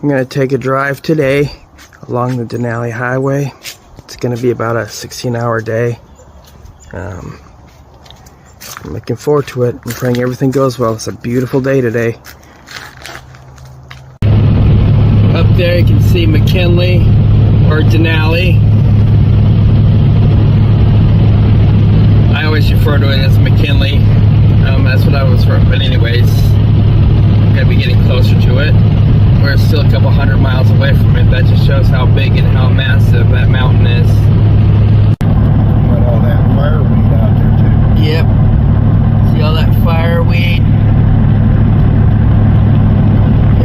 I'm going to take a drive today along the Denali Highway. It's going to be about a 16-hour day. I'm looking forward to it. I'm praying everything goes well. It's a beautiful day today. Up there you can see McKinley or Denali. I always refer to it as McKinley. That's what I was for. But anyways, I'm going to be getting closer to it. We're still a couple hundred miles away from it. That just shows how big and how massive that mountain is. Got all that fireweed out there too. Yep. See all that fireweed?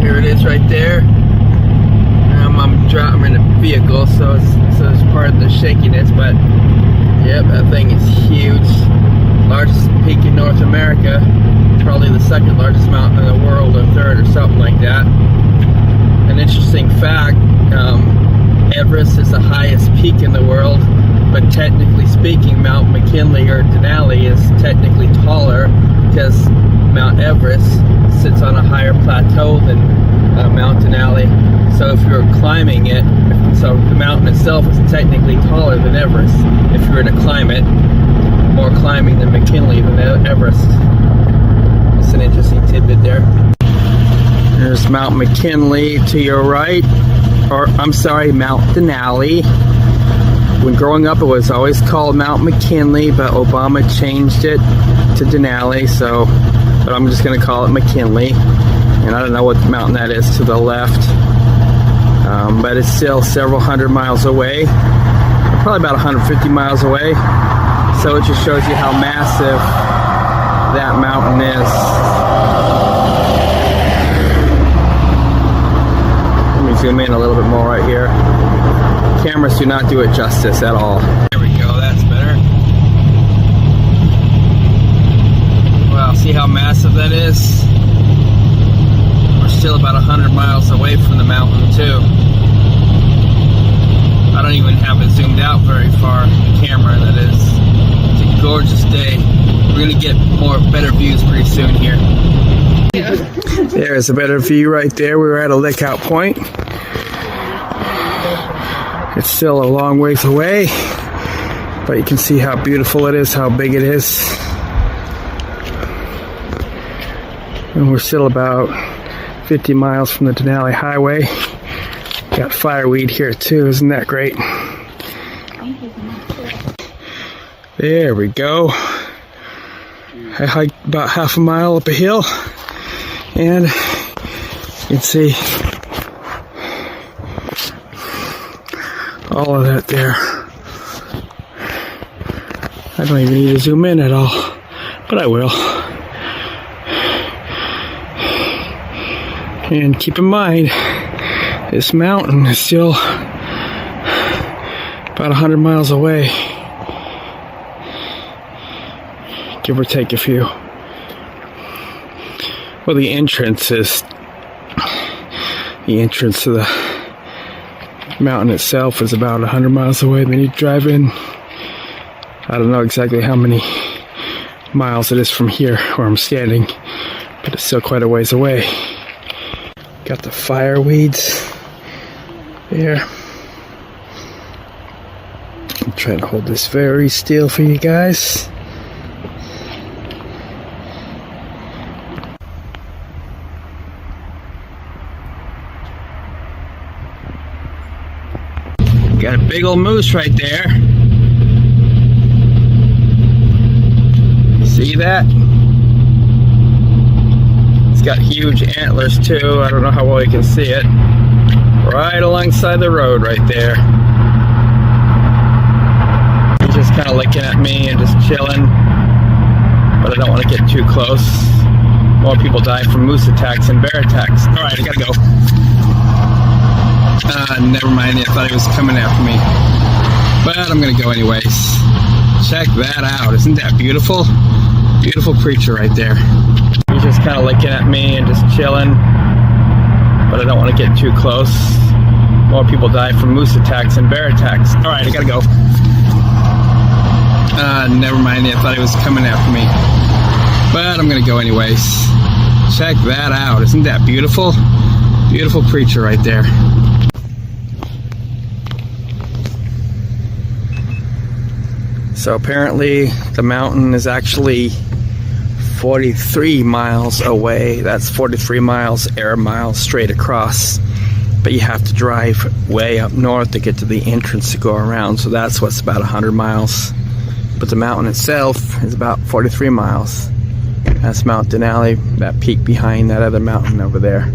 Here it is right there. I'm in a vehicle, so it's part of the shakiness, but yep, that thing is huge. Largest peak in North America. Probably the second largest mountain in the world, or third, or something like that. An interesting fact, Everest is the highest peak in the world, but technically speaking, Mount McKinley or Denali is technically taller because Mount Everest sits on a higher plateau than Mount Denali. So if you're climbing it, so the mountain itself is technically taller than Everest. If you were to climb it, more climbing than McKinley than Everest. It's an interesting tidbit there. There's Mount McKinley to your right, or I'm sorry, Mount Denali. When growing up, it was always called Mount McKinley, but Obama changed it to Denali, but I'm just going to call it McKinley. And I don't know what mountain that is to the left, but it's still several hundred miles away, probably about 150 miles away. So it just shows you how massive that mountain is. Zoom in a little bit more right here. Cameras do not do it justice at all. There we go, that's better. Wow, see how massive that is? We're still about 100 miles away from the mountain too. I don't even have it zoomed out very far, the camera that is. It's a gorgeous day. We're gonna get better views pretty soon here. There's a better view right there. We were at a lookout point. It's still a long ways away, but you can see how beautiful it is, how big it is. And we're still about 50 miles from the Denali Highway. Got fireweed here too, isn't that great? There we go. I hiked about half a mile up a hill, and you can see all of that there. I don't even need to zoom in at all, but I will. And keep in mind, this mountain is still about 100 miles away, give or take a few. Well, the entrance to the mountain itself is about 100 miles away. Then you drive in. I don't know exactly how many miles it is from here where I'm standing, but it's still quite a ways away. Got the fireweeds there. I'm trying to hold this very still for you guys. Got a big old moose right there. See that? It's got huge antlers too. I don't know how well you can see it. Right alongside the road right there. He's just kind of looking at me and just chilling. But I don't want to get too close. More people die from moose attacks than bear attacks. Alright, I gotta go. Never mind, I thought he was coming after me. But I'm gonna go anyways. Check that out. Isn't that beautiful? Beautiful creature right there. He's just kind of looking at me and just chilling. But I don't want to get too close. More people die from moose attacks than bear attacks. Alright, I gotta go. Never mind, I thought he was coming after me. But I'm gonna go anyways. Check that out. Isn't that beautiful? Beautiful creature right there. So apparently the mountain is actually 43 miles away. That's 43 miles, air miles straight across. But you have to drive way up north to get to the entrance to go around. So that's what's about 100 miles. But the mountain itself is about 43 miles. That's Mount Denali, that peak behind that other mountain over there.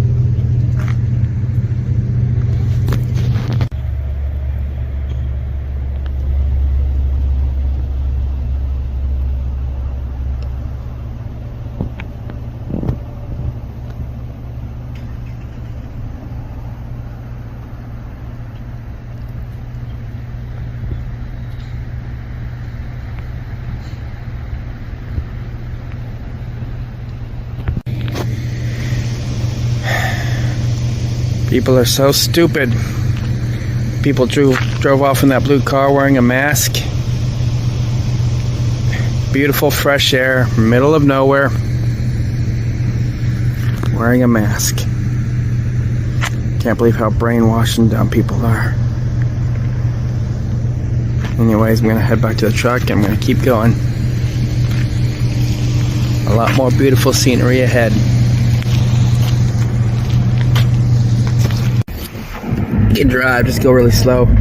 People are so stupid. People drove off in that blue car wearing a mask. Beautiful fresh air, middle of nowhere, wearing a mask. Can't believe how brainwashed and dumb people are. Anyways, I'm gonna head back to the truck and I'm gonna keep going. A lot more beautiful scenery ahead. You can drive, just go really slow. Check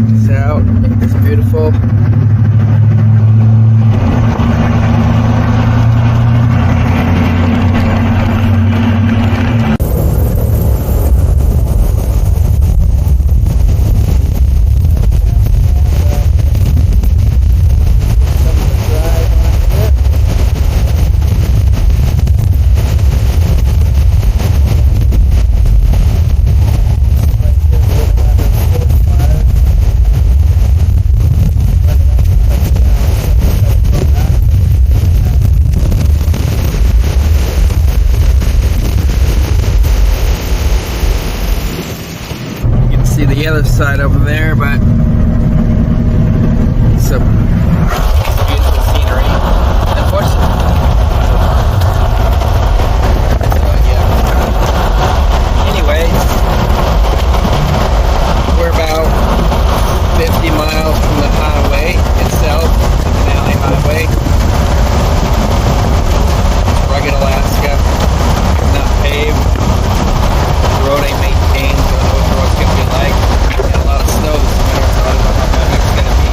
this out, it's beautiful. The other side over there, but some beautiful scenery. Unfortunately, anyway, we're about 50 miles from the highway itself, the Denali Highway. Rugged Alaska, not paved. The road ain't maintained, so I don't know what the road's gonna be like. Got a lot of snow this winter, so I don't know how bad it's gonna be.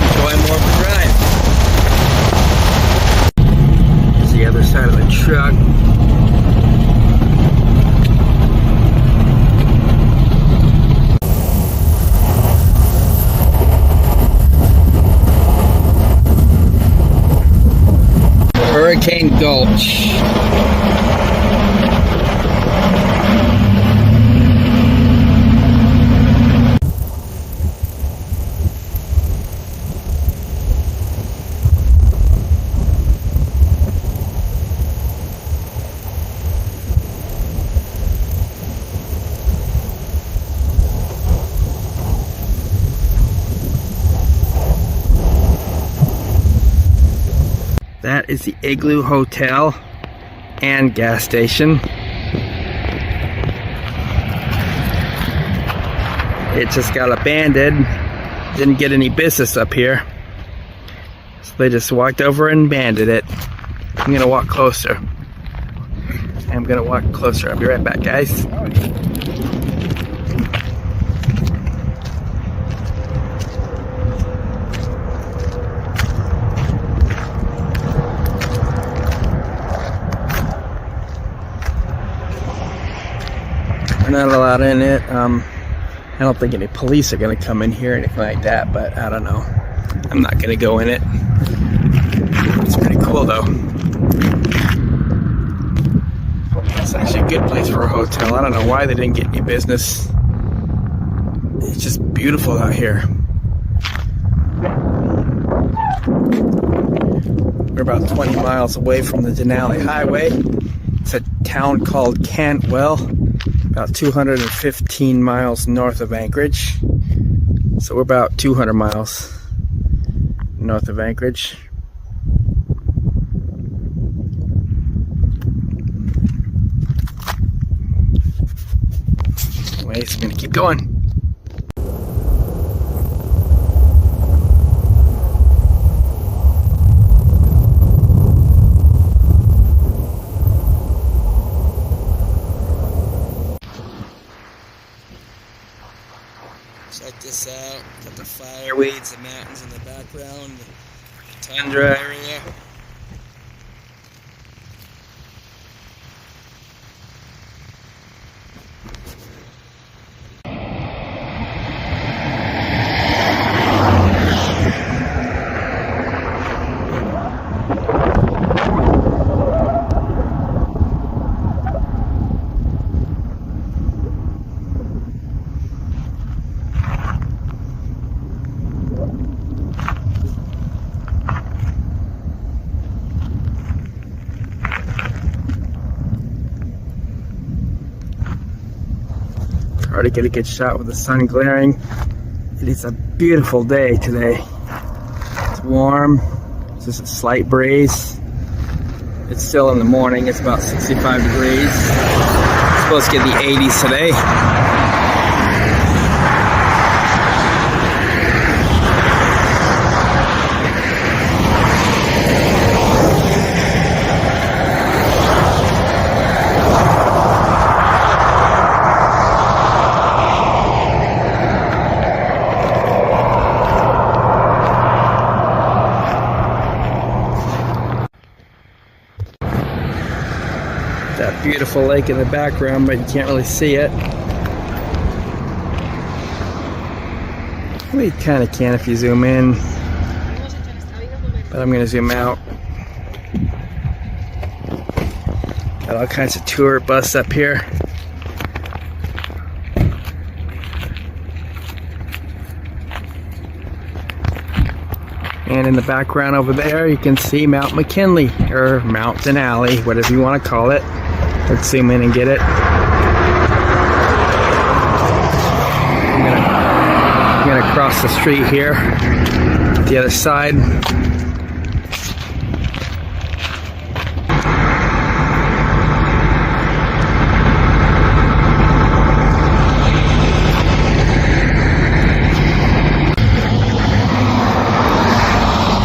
Enjoy more of the drive. Here's the other side of the truck. Hurricane Gulch. That is the Igloo Hotel and gas station. It just got abandoned. Didn't get any business up here. So they just walked over and abandoned it. I'm gonna walk closer. I'm gonna walk closer. I'll be right back, guys. Not allowed in it. I don't think any police are going to come in here or anything like that, but I don't know. I'm not going to go in it. It's pretty cool though. It's actually a good place for a hotel. I don't know why they didn't get any business. It's just beautiful out here. We're about 20 miles away from the Denali Highway. It's a town called Cantwell. about 215 miles north of Anchorage. So we're about 200 miles north of Anchorage. Anyways, I'm gonna keep going. Check this out. Got the fireweeds, the mountains in the background, the tundra area. Hard to get a good shot with the sun glaring. It is a beautiful day today. It's warm, it's just a slight breeze. It's still in the morning, it's about 65 degrees. It's supposed to get the 80s today. That beautiful lake in the background, but you can't really see it. We kind of can if you zoom in, but I'm going to zoom out. Got all kinds of tour bus up here. And in the background over there, you can see Mount McKinley, or Mount Denali, whatever you want to call it. Let's zoom in and get it. I'm gonna cross the street here, the other side.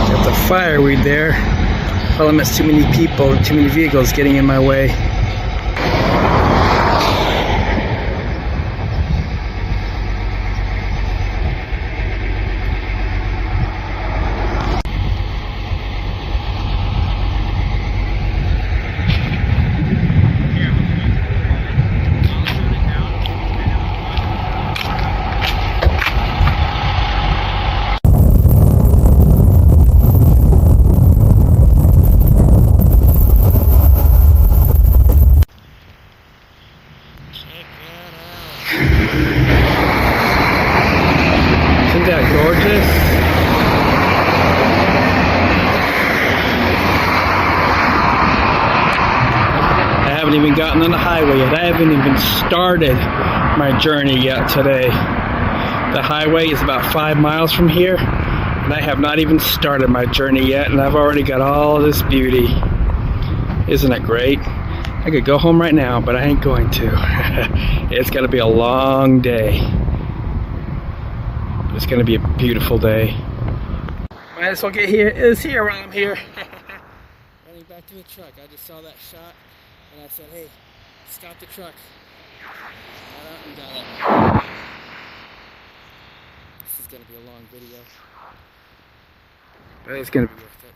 Got the fireweed there. Problem is too many people, too many vehicles getting in my way. Isn't that gorgeous? I haven't even gotten on the highway yet. I haven't even started my journey yet today. The highway is about 5 miles from here, and I have not even started my journey yet, and I've already got all this beauty. Isn't it great? I could go home right now, but I ain't going to. It's gonna be a long day. It's gonna be a beautiful day. Might as well get here while I'm here. Running back to the truck. I just saw that shot and I said, hey, stop the truck. Got out and got it. This is gonna be a long video, but it's gonna be worth it.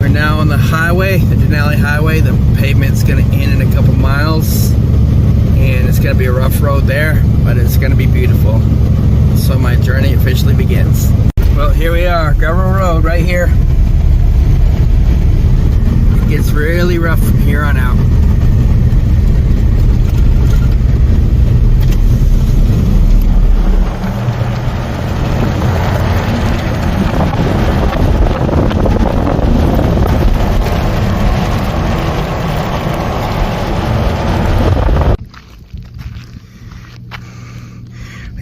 We're now on the highway, the Denali Highway. The pavement's gonna end in a couple miles, and it's gonna be a rough road there, but it's gonna be beautiful. So my journey officially begins. Well, here we are, gravel road right here. It gets really rough from here on out.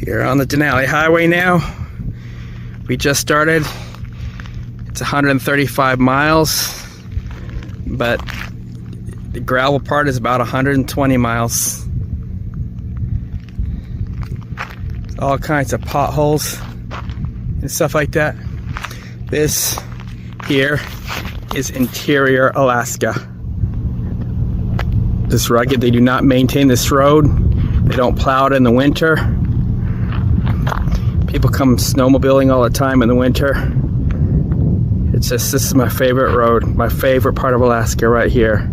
We're on the Denali Highway now. We just started. It's 135 miles, but the gravel part is about 120 miles. All kinds of potholes and stuff like that. This here is interior Alaska. This rugged. They do not maintain this road. They don't plow it in the winter. People come snowmobiling all the time in the winter. It's just, this is my favorite road, my favorite part of Alaska right here.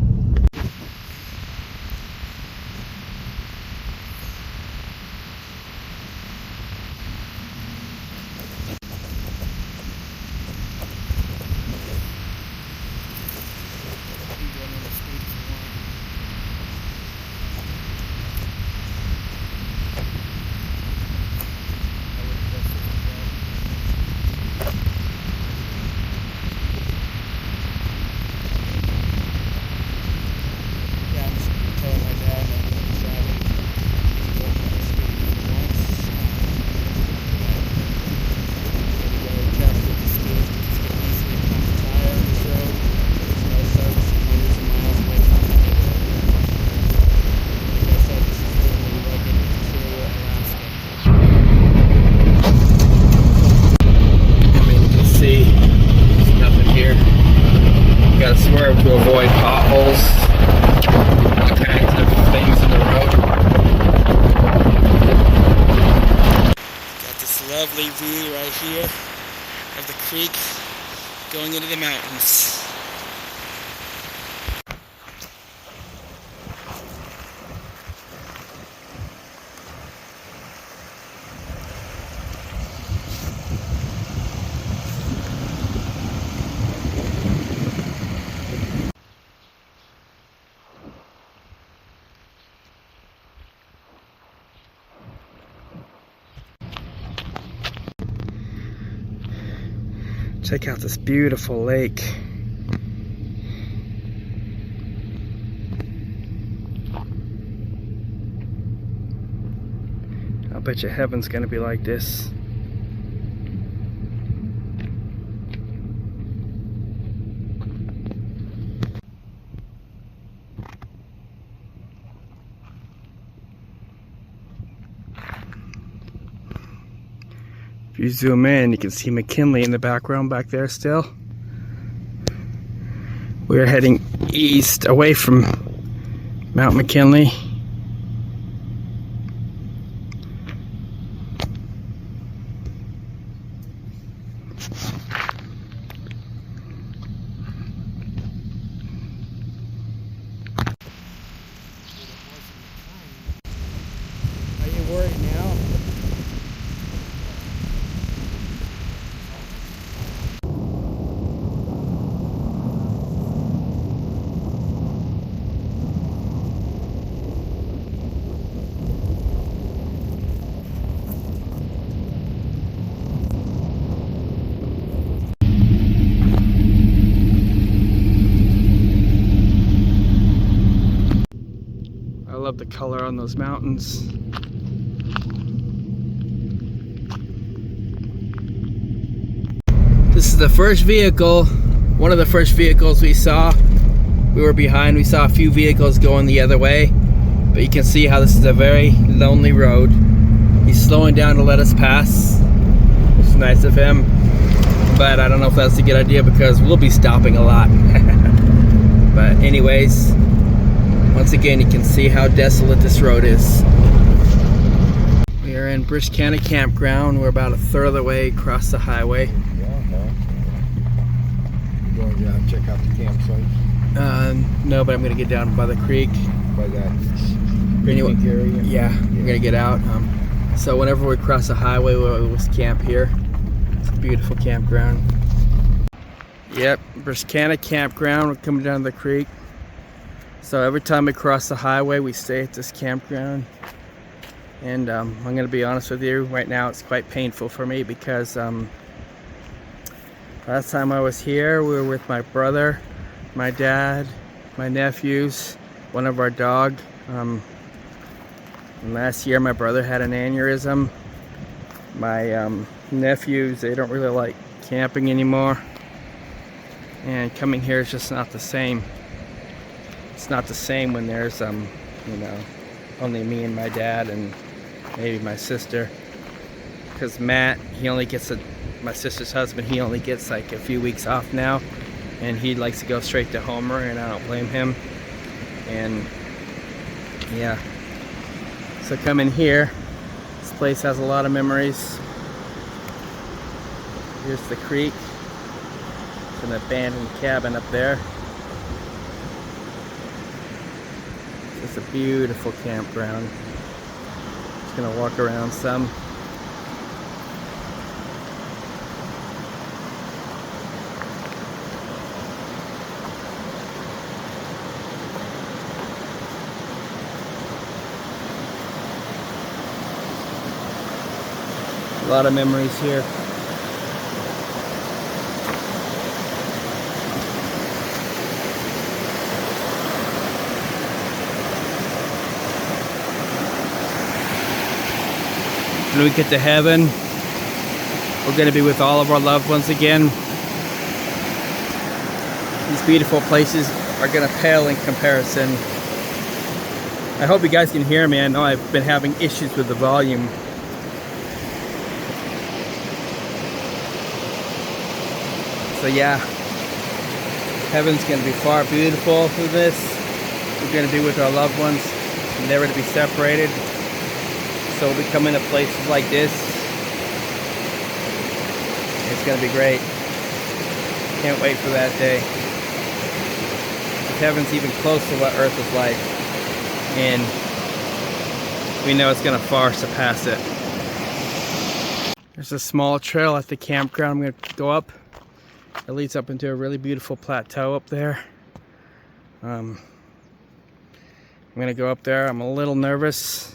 Swerve to avoid potholes, all kinds of things in the road. Got this lovely view right here of the creek going into the mountains. Check out this beautiful lake. I'll bet you heaven's gonna be like this. If you zoom in, you can see McKinley in the background back there still. We're heading east away from Mount McKinley. Are you worried now? I love the color on those mountains. This is the first vehicle, one of the first vehicles we saw. We were behind, we saw a few vehicles going the other way, but you can see how this is a very lonely road. He's slowing down to let us pass. It's nice of him, but I don't know if that's a good idea because we'll be stopping a lot. But anyways, once again, you can see how desolate this road is. We are in Brishcana Campground. We're about a third of the way across the highway. You want to check out the campsite? No, but I'm gonna get down by the creek. By that Anyway, picnic area? yeah, we're gonna get out. So whenever we cross the highway, we'll camp here. It's a beautiful campground. Yep, Brishcana Campground. We're coming down the creek. So every time we cross the highway, we stay at this campground. And I'm going to be honest with you, right now it's quite painful for me because last time I was here, we were with my brother, my dad, my nephews, one of our dog. And last year my brother had an aneurysm My nephews, they don't really like camping anymore. And coming here is just not the same. It's not the same when there's, you know, only me and my dad and maybe my sister. Because Matt, he only gets my sister's husband, he only gets like a few weeks off now. And he likes to go straight to Homer, and I don't blame him. And yeah. So coming here, this place has a lot of memories. Here's the creek. It's an abandoned cabin up there. It's a beautiful campground. Just gonna walk around some. A lot of memories here. When we get to heaven, we're going to be with all of our loved ones again. These beautiful places are going to pale in comparison. I hope you guys can hear me. I know I've been having issues with the volume. So yeah, heaven's going to be far beautiful through this. We're going to be with our loved ones, never to be separated. So we'll be coming to places like this. It's going to be great. Can't wait for that day. Heaven's even close to what Earth is like. And we know it's going to far surpass it. There's a small trail at the campground. I'm going to go up. It leads up into a really beautiful plateau up there. I'm going to go up there. I'm a little nervous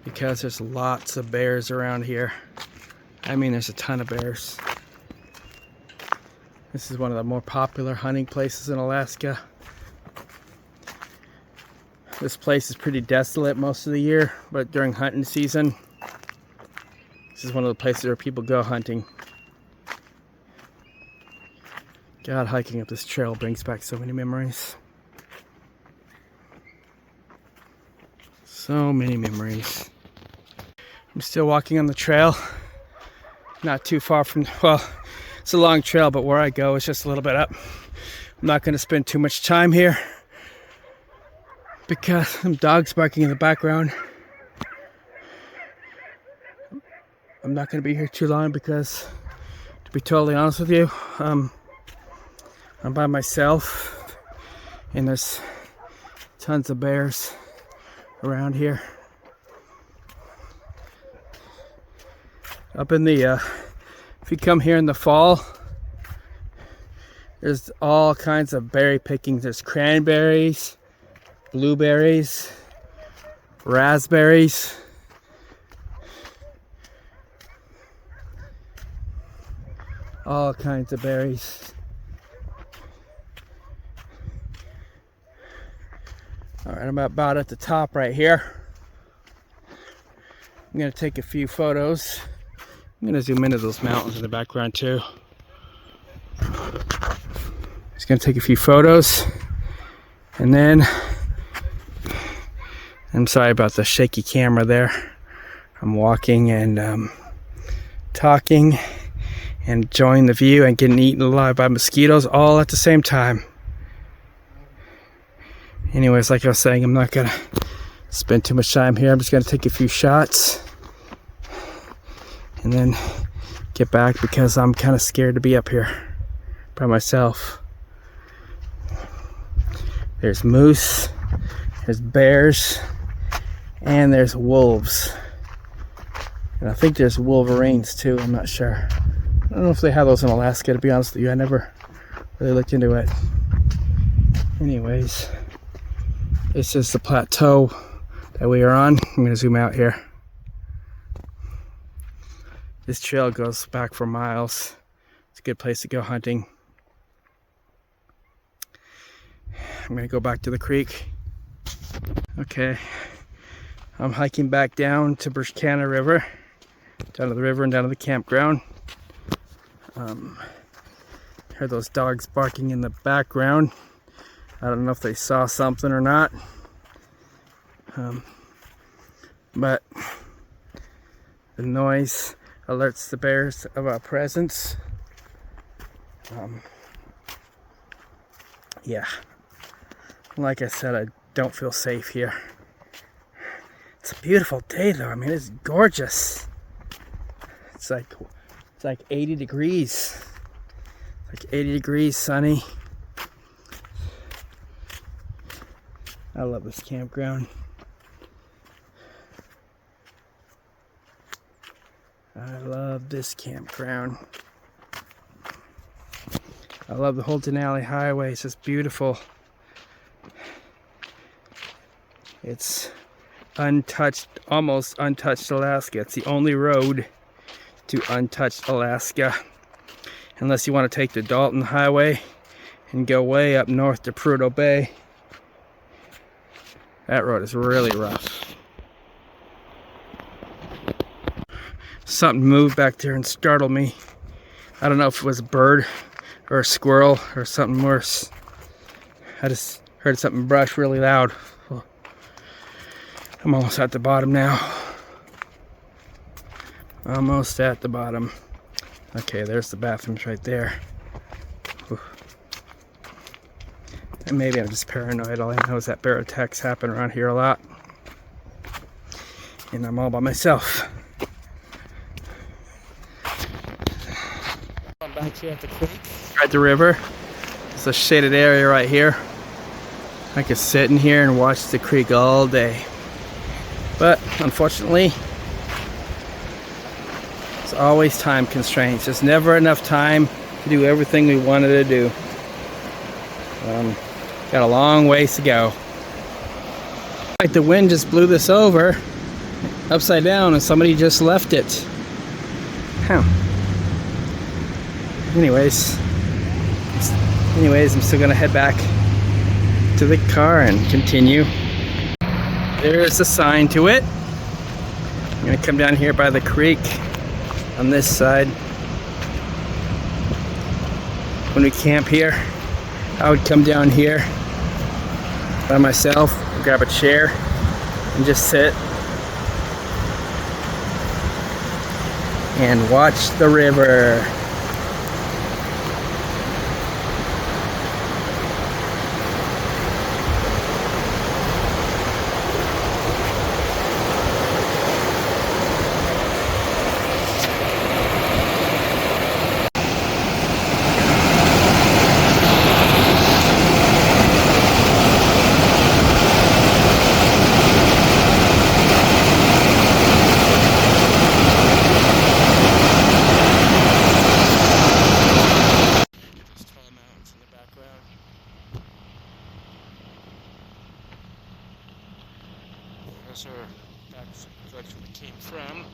because there's lots of bears around here. I mean, there's a ton of bears. This is one of the more popular hunting places in Alaska. This place is pretty desolate most of the year, but during hunting season, this is one of the places where people go hunting. God, hiking up this trail brings back so many memories. So many memories. I'm still walking on the trail. Not too far from, well, it's a long trail, but where I go is just a little bit up. I'm not going to spend too much time here because some dogs barking in the background. I'm not going to be here too long because, to be totally honest with you, I'm by myself, and there's tons of bears around here. Up in the, if you come here in the fall, there's all kinds of berry pickings. There's cranberries, blueberries, raspberries. All kinds of berries. Alright, I'm about at the top right here. I'm going to take a few photos. I'm going to zoom into those mountains in the background too. Just going to take a few photos. And then, I'm sorry about the shaky camera there. I'm walking and talking and enjoying the view and getting eaten alive by mosquitoes all at the same time. Anyways, like I was saying, I'm not going to spend too much time here. I'm just going to take a few shots and then get back because I'm kind of scared to be up here by myself. There's moose, there's bears, and there's wolves. And I think there's wolverines too, I'm not sure. I don't know if they have those in Alaska, to be honest with you. I never really looked into it. Anyways, this is the plateau that we are on. I'm going to zoom out here. This trail goes back for miles. It's a good place to go hunting. I'm going to go back to the creek. Okay, I'm hiking back down to Burkina River. down to the river and down to the campground. Heard those dogs barking in the background. I don't know if they saw something or not. But the noise alerts the bears of our presence. Yeah, like I said, I don't feel safe here. It's a beautiful day though. I mean, it's gorgeous. It's like 80 degrees. Like 80 degrees, sunny. I love this campground. I love this campground. I love the whole Denali Highway. It's just beautiful. It's untouched, almost untouched Alaska. It's the only road to untouched Alaska. Unless you want to take the Dalton Highway and go way up north to Prudhoe Bay. That road is really rough. Something moved back there and startled me. I don't know if it was a bird or a squirrel or something worse. I just heard something brush really loud. I'm almost at the bottom now. Almost at the bottom. Okay, there's the bathrooms right there. Whew. And maybe I'm just paranoid. All I know is that bear attacks happen around here a lot. And I'm all by myself. I'm back here at the creek. At the river. It's a shaded area right here. I could sit in here and watch the creek all day. But unfortunately, it's always time constraints. There's never enough time to do everything we wanted to do. Got a long ways to go. Like the wind just blew this over upside down and somebody just left it. Huh. Anyways, I'm still gonna head back to the car and continue. There's a sign to it. I'm gonna come down here by the creek on this side. When we camp here, I would come down here by myself, grab a chair, and just sit and watch the river. Those are back the direction we came from.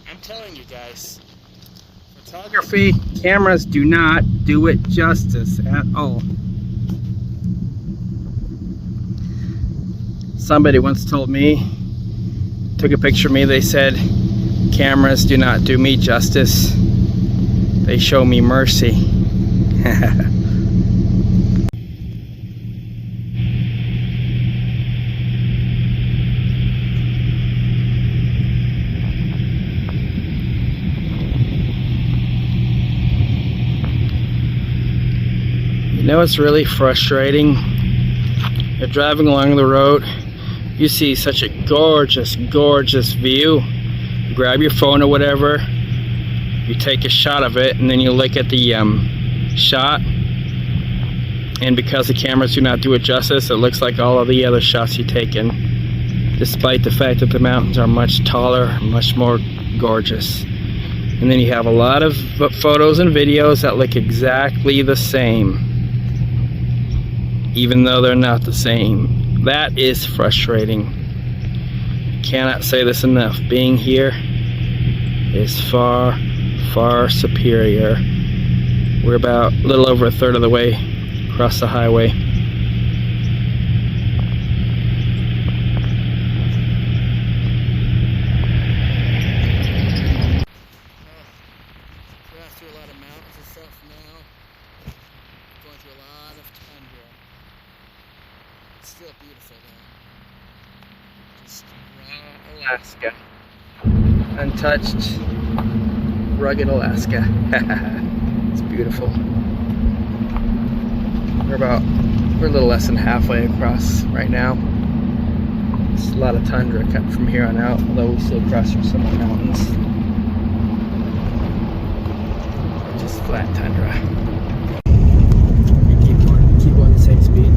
I'm telling you guys, photography cameras do not do it justice at all. Somebody once told me, took a picture of me, they said, cameras do not do me justice, they show me mercy. You know, it's really frustrating. You're driving along the road, you see such a gorgeous, gorgeous view. You grab your phone or whatever, you take a shot of it, and then you look at the shot, and because the cameras do not do it justice, it looks like all of the other shots you've taken, despite the fact that the mountains are much taller, much more gorgeous. And then you have a lot of photos and videos that look exactly the same, even though they're not the same. That is frustrating. Cannot say this enough. Being here is far, far superior. We're about a little over a third of the way across the highway. through a lot of tundra. It's still beautiful though. Just raw Alaska. Untouched, rugged Alaska. It's beautiful. We're a little less than halfway across right now. It's a lot of tundra cut from here on out, although we still cross through some more mountains. Just flat tundra. Keep going the same speed.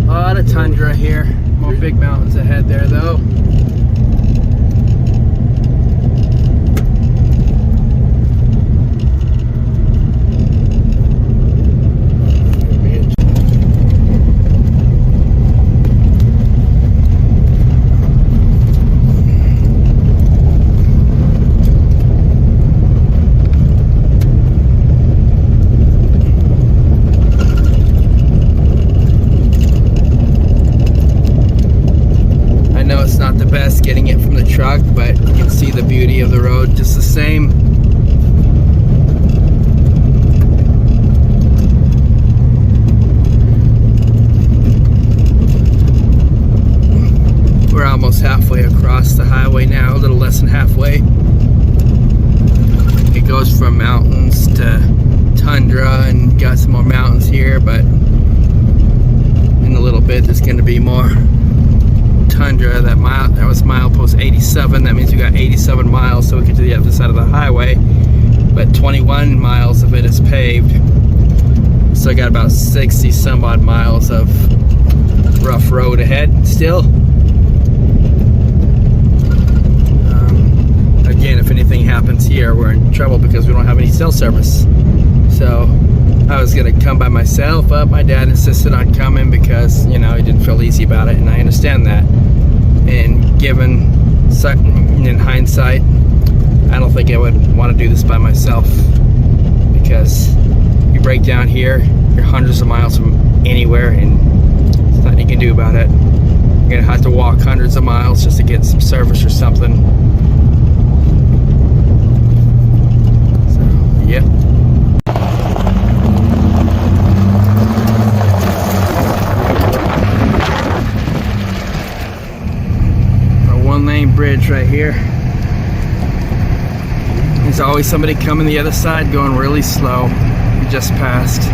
A lot of tundra here. More big mountains ahead there though. Getting it from the truck, but you can see the beauty of the road just the same. We're almost halfway across the highway now, a little less than halfway. It goes from mountains to tundra and got some more mountains here, but in a little bit there's going to be more tundra. That was milepost 87. That means we got 87 miles so we get to the other side of the highway, but 21 miles of it is paved, so I got about 60 some odd miles of rough road ahead still. Again, if anything happens here, we're in trouble because we don't have any cell service. So I was gonna come by myself, but my dad insisted on coming because, you know, he didn't feel easy about it, and I understand that. And given in hindsight, I don't think I would want to do this by myself, because you break down here, you're hundreds of miles from anywhere and there's nothing you can do about it. You're gonna have to walk hundreds of miles just to get some service or something. So, yeah. One-lane bridge right here. There's always somebody coming the other side going really slow. We just passed.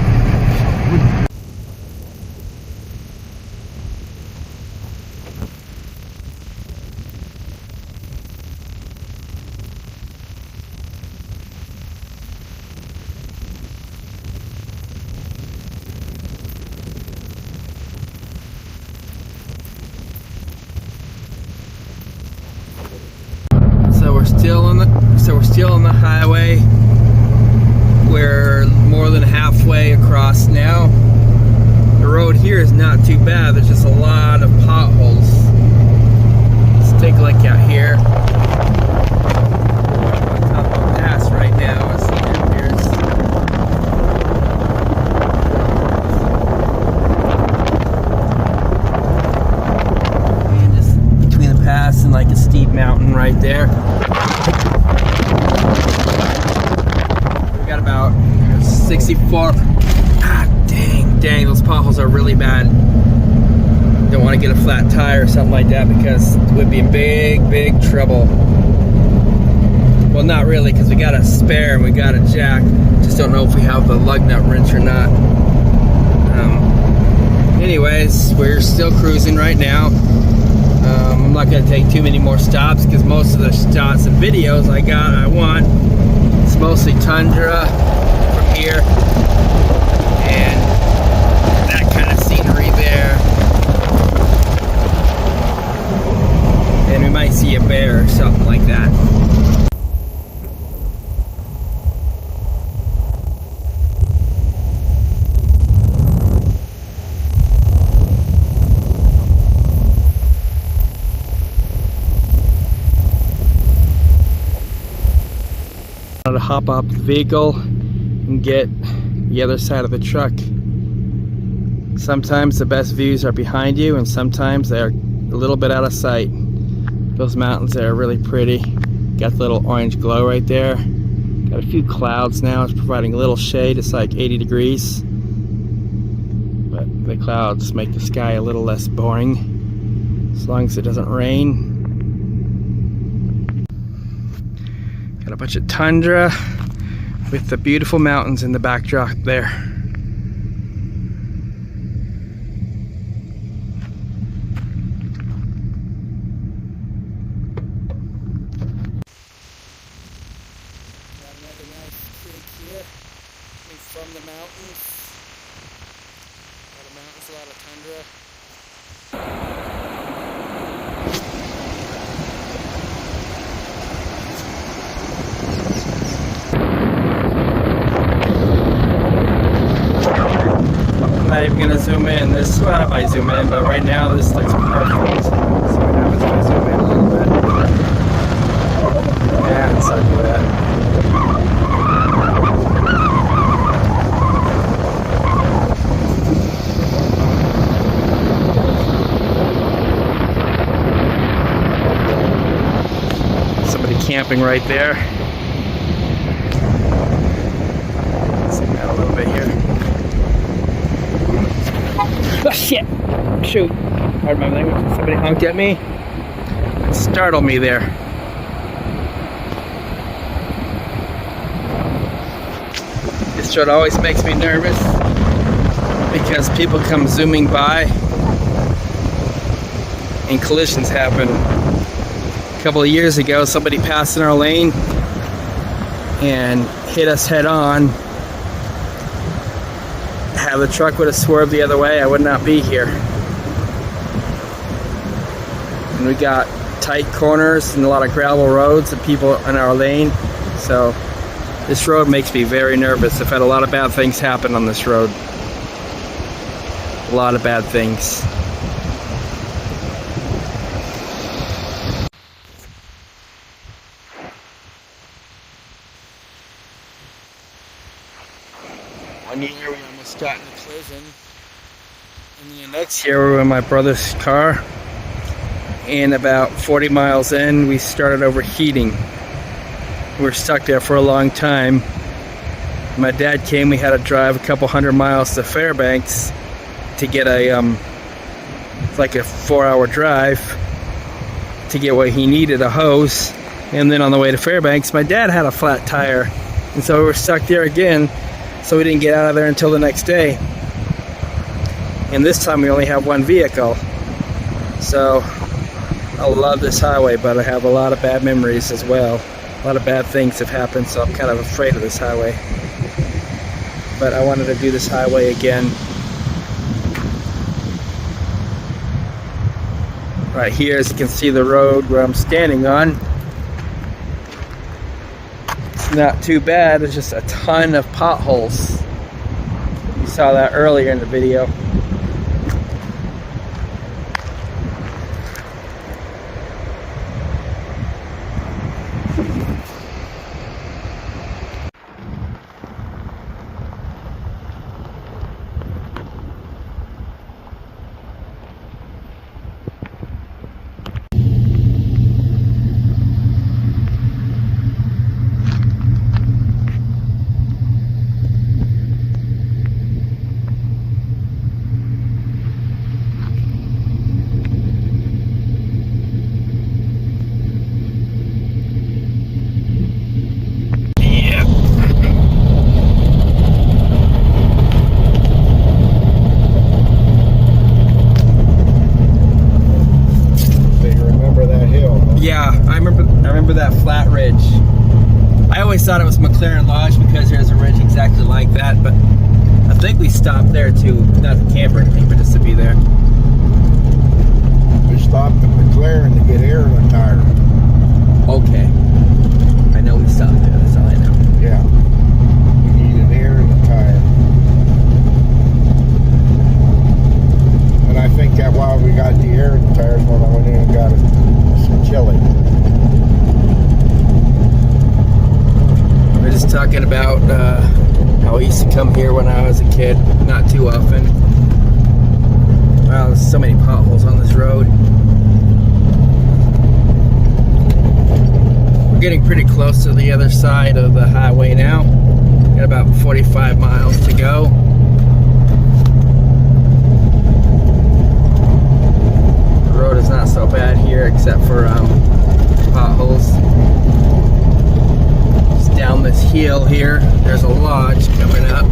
We're still on the highway. We're more than halfway across now. The road here is not too bad. There's just a lot of potholes. Let's take a look out here. On top of the pass right now, as it appears. And just between the pass and like a steep mountain right there. We got about 64. Ah, dang, those potholes are really bad. Don't want to get a flat tire or something like that, because we'd be in big trouble. Well, not really, because we got a spare and we got a jack. Just don't know if we have the lug nut wrench or not. Anyways, we're still cruising right now. I'm not going to take too many more stops, because most of the shots and videos I want, it's mostly tundra from here and that kind of scenery there, and we might see a bear or something like that. To hop up the vehicle and get the other side of the truck. Sometimes the best views are behind you, and sometimes they're a little bit out of sight. Those mountains there are really pretty. Got the little orange glow right there. Got Got a few clouds now. It's providing a little shade. It's like 80 degrees. But the clouds make the sky a little less boring, as long as it doesn't rain. Got a bunch of tundra with the beautiful mountains in the backdrop there. Another nice creek here, coming from the mountains. A lot of mountains, a lot of tundra. I'm not even gonna zoom in. This, well, I might zoom in, but right now this looks perfect. So what happens if I zoom in a little bit? Yeah, it's not too bad. Somebody camping right there. Zoom out a little bit here. Oh shit! Shoot! Pardon my language. Somebody honked at me. Startled me there. This road always makes me nervous because people come zooming by and collisions happen. A couple of years ago, somebody passed in our lane and hit us head on. Had the truck would have swerved the other way, I would not be here. And we got tight corners and a lot of gravel roads and people in our lane. So this road makes me very nervous. I've had a lot of bad things happen on this road. A lot of bad things. One year we almost got in a collision, and the next year we were in my brother's car, and about 40 miles in we started overheating. We were stuck there for a long time. My dad came, we had to drive a couple hundred miles to Fairbanks to get a like a 4-hour drive to get what he needed, a hose. And then on the way to Fairbanks, my dad had a flat tire, and so we were stuck there again. So we didn't get out of there until the next day. And this time we only have one vehicle. So I love this highway, but I have a lot of bad memories as well. A lot of bad things have happened, so I'm kind of afraid of this highway. But I wanted to do this highway again. Right here, as you can see the road where I'm standing on. Not too bad, it's just a ton of potholes. You saw that earlier in the video. That flat ridge. I always thought it was McLaren Lodge because there's a ridge exactly like that, but I think we stopped there too, not to camp or anything, but just to be there. We stopped at McLaren to get air in the tire. Okay. I know we stopped there, that's all I know. Yeah. We needed air in the tire. And I think that while we got the air in the tires, when I went in and got some chili. We're just talking about how I used to come here when I was a kid, not too often. Wow, there's so many potholes on this road. getting pretty close to the other side of the highway now. Got about 45 miles to go. The road is not so bad here except for potholes. Just down this hill here, there's a lodge coming up.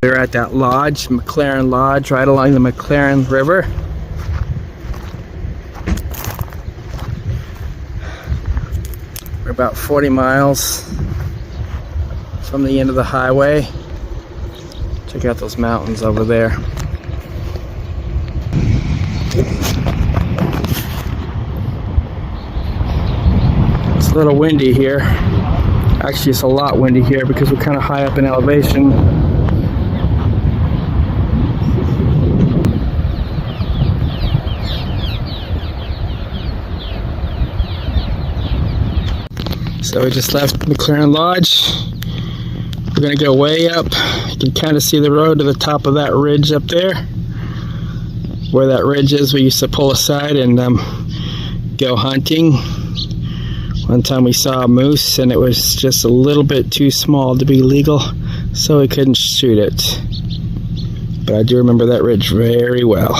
We're at that lodge, McLaren Lodge, right along the McLaren River. We're about 40 miles from the end of the highway. Check out those mountains over there. It's a little windy here. Actually, it's a lot windy here because we're kind of high up in elevation. So we just left McLaren Lodge. We're gonna go way up. You can kind of see the road to the top of that ridge up there. Where that ridge is, we used to pull aside and go hunting. One time we saw a moose and it was just a little bit too small to be legal, so we couldn't shoot it. But I do remember that ridge very well.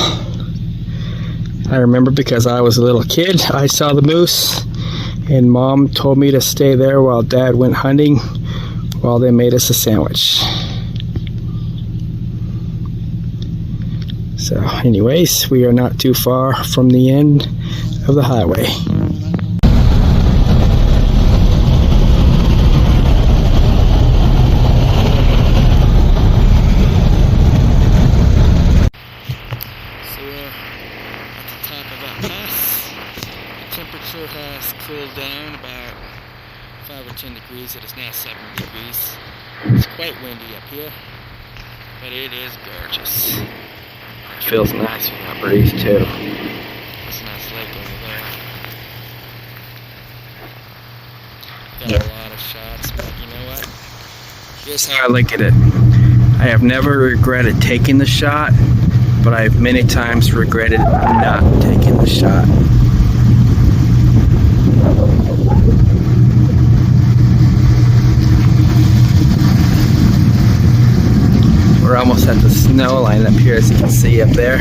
I remember because I was a little kid, I saw the moose. And Mom told me to stay there while Dad went hunting while they made us a sandwich. So anyways, we are not too far from the end of the highway. So we're at the top of that pass. Temperature has cooled down about 5 or 10 degrees. It is now 7 degrees. It's quite windy up here, but it is gorgeous. It feels nice with that breeze too. There's a nice lake over there. Got a lot of shots, but you know what? Here's how I look at it. I have never regretted taking the shot, but I have many times regretted not taking the shot. We're almost at the snow line up here, as you can see up there.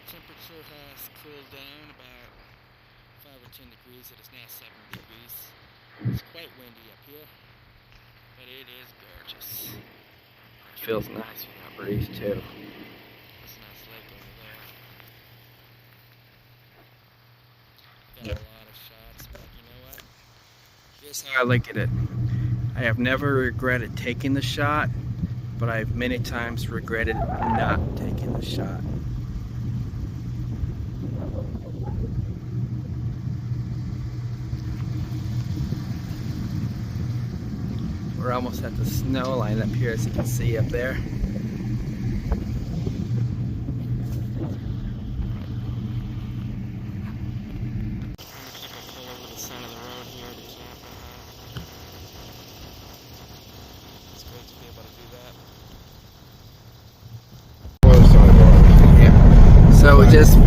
Temperature has cooled down about 5 or 10 degrees. It is now 7 degrees. It's quite windy up here, but it is gorgeous. It feels nice with that breeze too. There's a nice lake over there. Got a lot of shots, but you know what? Here's how I look at it. I have never regretted taking the shot, but I've many times regretted not taking the shot. We're almost at the snow line up here, as you can see up there. Pull over the side of the road here to camp. It's great to be able to do that. Yeah. So we just the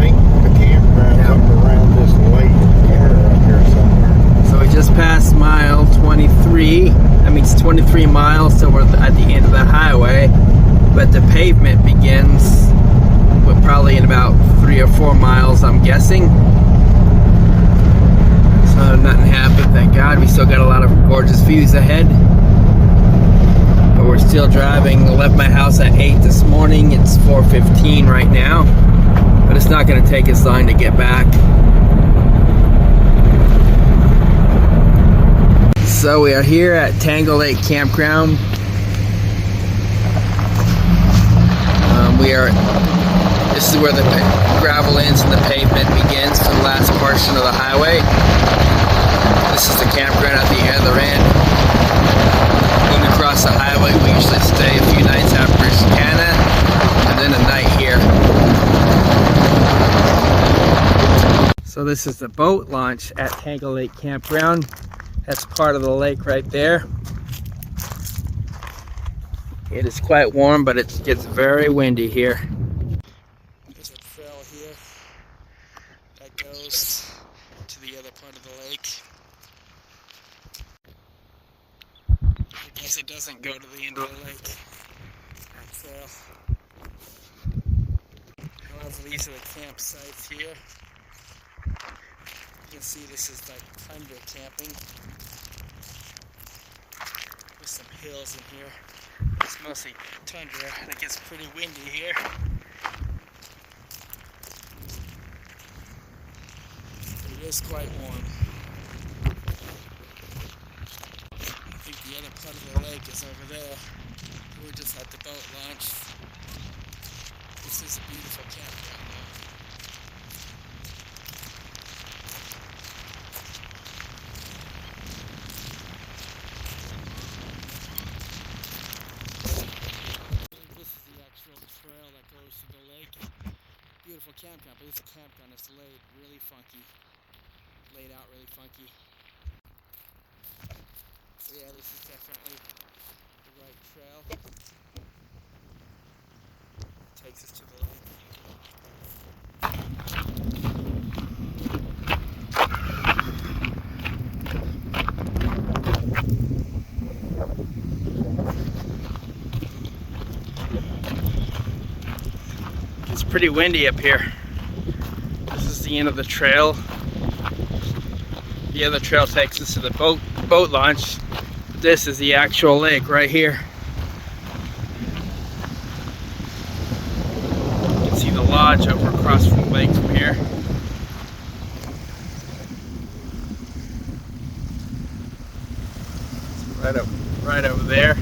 campground's up around this lake here, up here somewhere. So we just passed mile 23. That means 23 miles till we're at the end of the highway, but the pavement begins with probably in about 3 or 4 miles, I'm guessing. So nothing happened, thank God. We still got a lot of gorgeous views ahead, but we're still driving. I left my house at 8 this morning. It's 4:15 right now, but it's not going to take us long to get back. So we are here at Tangle Lake Campground. and this is where the gravel ends and the pavement begins for the last portion of the highway. This is the campground at the other end. When we cross the highway, we usually stay a few nights at Canada and then a night here. So this is the boat launch at Tangle Lake Campground. That's part of the lake right there. It is quite warm, but it gets very windy here. There's a trail here that goes to the other part of the lake. I guess it doesn't go to the end of the lake, that trail. However, these are the campsites here. You can see this is like tundra camping. There's some hills in here. It's mostly tundra and it gets pretty windy here. It is quite warm. I think the other part of the lake is over there. We're just at the boat launch. This is a beautiful campground though. Trail that goes to the lake. Beautiful campground, but this campground is laid really funky. Laid out really funky. So yeah, this is definitely the right trail. Takes us to the lake. It's pretty windy up here. This is the end of the trail. The other trail takes us to the boat launch. This is the actual lake right here. You can see the lodge over across from the lake from here. It's right over there.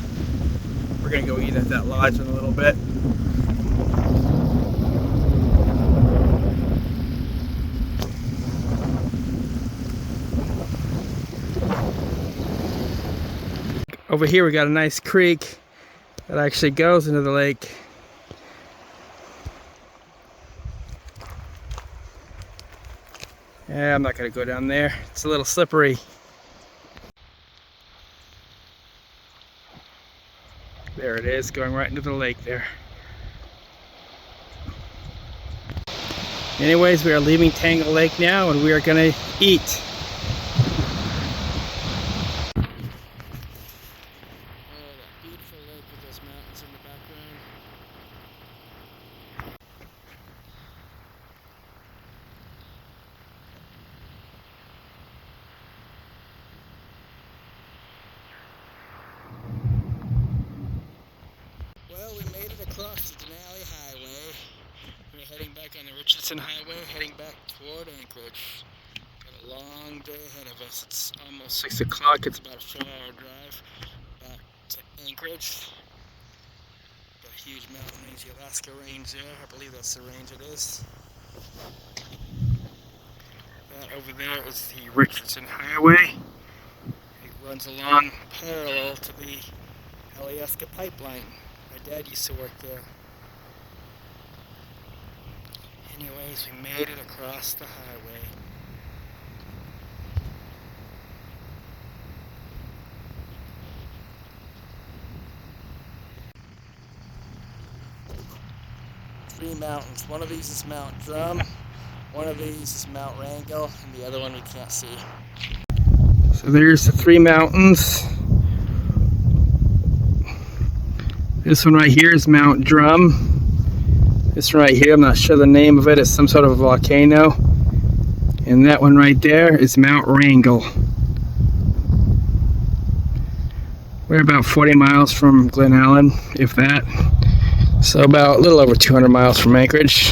We're gonna go eat at that lodge in a little bit. Over here we got a nice creek that actually goes into the lake. Yeah, I'm not gonna go down there. It's a little slippery. There it is, going right into the lake there. Anyways, we are leaving Tangle Lake now and we are gonna eat. Well, we made it across the Denali Highway. We're heading back on the Richardson Highway, heading back toward Anchorage. Got a long day ahead of us. It's almost 6 o'clock. It's about a 4-hour drive back to Anchorage. Got a huge mountain range, the Alaska Range there. I believe that's the range it is. That over there is the Richardson Highway. It runs along parallel to the Alaska pipeline. My dad used to work there. Anyways, we made it across the highway. Three mountains. One of these is Mount Drum, one of these is Mount Wrangell, and the other one we can't see. So there's the three mountains. This one right here is Mount Drum. This one right here, I'm not sure the name of it, is some sort of a volcano. And that one right there is Mount Wrangell. We're about 40 miles from Glen Allen, if that. So about a little over 200 miles from Anchorage.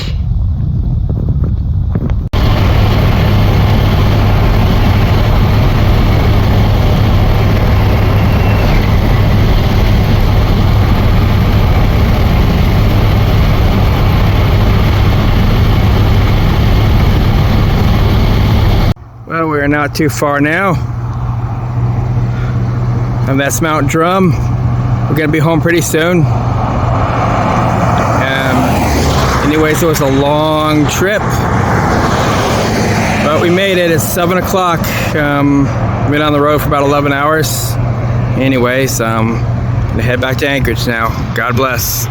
not too far now. And that's Mount Drum. We're gonna be home pretty soon. Anyways, it was a long trip, but we made it. It's 7 o'clock. Been on the road for about 11 hours. Anyways, gonna head back to Anchorage now. God bless.